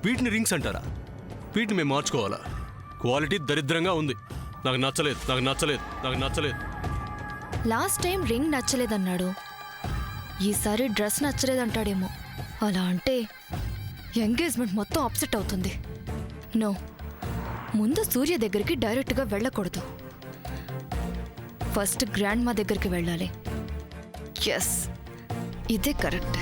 వీటిని రింగ్స్ అంటారా? వీటిని మేము మార్చుకోవాలా? క్వాలిటీ దరిద్రంగా ఉంది. నాకు నచ్చలేదు. లాస్ట్ టైం రింగ్ నచ్చలేదన్నాడు, ఈసారి డ్రెస్ నచ్చలేదంటాడేమో. అలా అంటే ఎంగేజ్మెంట్ మొత్తం అప్సెట్ అవుతుంది. నో, ముందు సూర్య దగ్గరికి డైరెక్ట్గా వెళ్ళకూడదు. ఫస్ట్ గ్రాండ్ మా దగ్గరికి వెళ్ళాలి. ఎస్, ఇదే కరెక్ట్.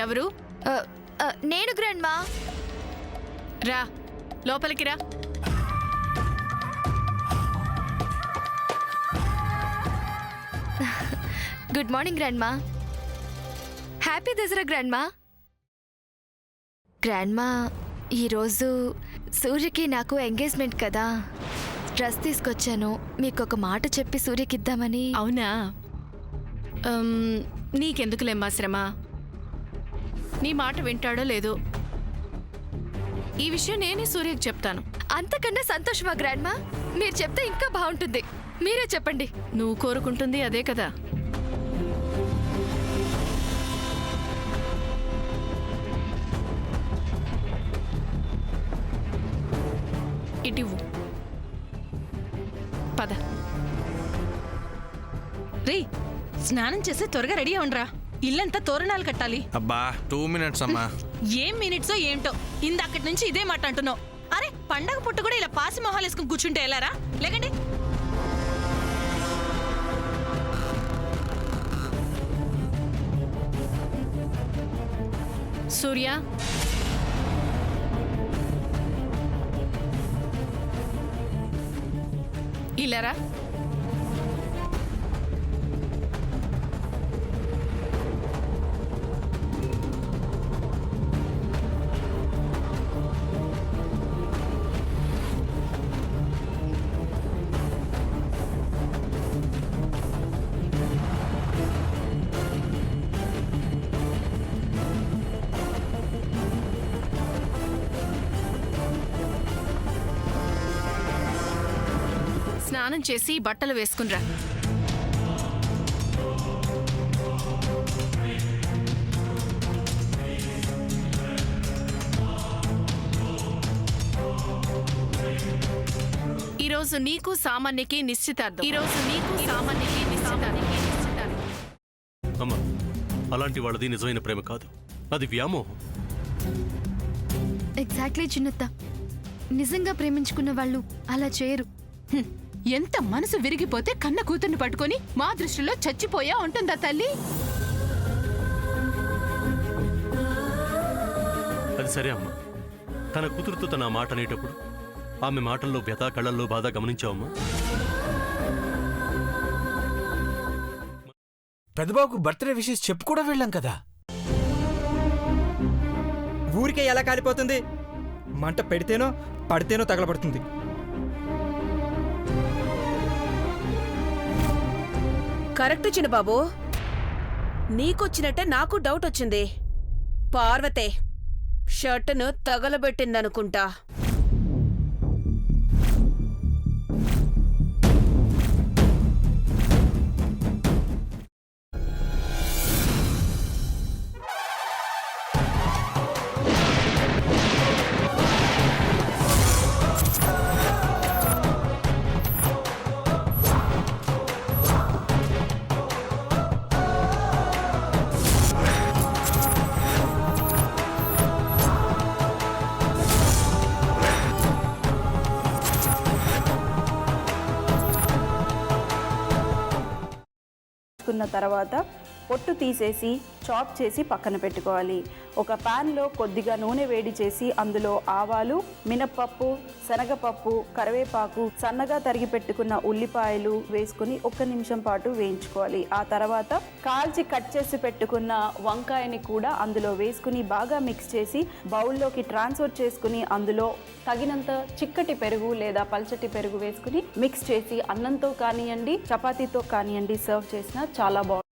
ఎవరు? నేను గ్రాండ్ మా. రా, లోపలికి రా. గుడ్ మార్నింగ్ గ్రాండ్ మా. హ్యాపీ దసరా గ్రాండ్ మా. గ్రాండ్ మా, ఈరోజు సూర్యకి నాకు ఎంగేజ్మెంట్ కదా, డ్రెస్ తీసుకొచ్చాను. మీకు ఒక మాట చెప్పి సూర్యకిద్దామని. అవునా? నీకెందుకులేమ్మా శ్రమ, నీ మాట వింటాడో లేదో. ఈ విషయం నేనే సూర్యకి చెప్తాను. అంతకన్నా సంతోషమా గ్రాండ్ మా? మీరు చెప్తే ఇంకా బాగుంటుంది. మీరే చెప్పండి. నువ్వు కోరుకుంటుంది అదే కదా. ఇటివ్వు. పద. రే, స్నానం చేసి త్వరగా రెడీ అవ్వండిరా. ఇల్లంతా తోరణాలు కట్టాలి. అబ్బా 2 minutes అమ్మా. ఏం మినిట్సో ఏంటో, ఇందాకటి నుంచి ఇదే మాట అంటున్నావు. అరే, పండగ పుట్టు కూడా ఇలా పాసి మొహాలు వేసుకుని కూర్చుంటే ఎలారా? లేకండి. సూర్య, ఇలారా. స్నానం చేసి బట్టలు వేసుకునిరా. ఈరోజు నీకు సామాన్యకి నిశ్చితార్థం. అమ్మా, అలాంటి వాళ్ళది నిజమైన ప్రేమ కాదు, అది వ్యామోహం. ఎగ్జాక్ట్లీ చిన్నత్త, నిజంగా ప్రేమించుకున్న వాళ్ళు అలా చేయరు. ఎంత మనసు విరిగిపోతే కన్న కూతుర్ని పట్టుకొని మా దృష్టిలో చచ్చిపోయా ఉంటుందా తల్లి? అది సరే అమ్మా, తన కూతురుతో తన మాట అనేటప్పుడు ఆమె మాటల్లో వ్యథ, కళ్ళల్లో బాధ గమనించావమ్మా? పెద్దబాబుకు బర్త్డే విషెస్ చెప్పు కూడా వెళ్ళాం కదా. ఊరికే ఎలా కాలిపోతుంది? మంట పెడితేనో పడితేనో తగలబడుతుంది. కరెక్ట్ చిన్నబాబు, నీకొచ్చినట్టే నాకు డౌట్ వచ్చింది. పార్వతే షర్టును తగలబెట్టిందనుకుంటా. తర్వాత పొట్టు తీసేసి చాప్ చేసి పక్కన పెట్టుకోవాలి. ఒక ప్యాన్లో కొద్దిగా నూనె వేడి చేసి అందులో ఆవాలు, మినప్పప్పు, శనగపప్పు, కరివేపాకు, సన్నగా తరిగి పెట్టుకున్న ఉల్లిపాయలు వేసుకుని 1 నిమిషం పాటు వేయించుకోవాలి. ఆ తర్వాత కాల్చి కట్ చేసి పెట్టుకున్న వంకాయని కూడా అందులో వేసుకుని బాగా మిక్స్ చేసి బౌల్లోకి ట్రాన్స్ఫర్ చేసుకుని అందులో తగినంత చిక్కటి పెరుగు లేదా పల్చటి పెరుగు వేసుకుని మిక్స్ చేసి అన్నంతో కానివ్వండి, చపాతీతో కానివ్వండి సర్వ్ చేసినా చాలా బాగుంటుంది.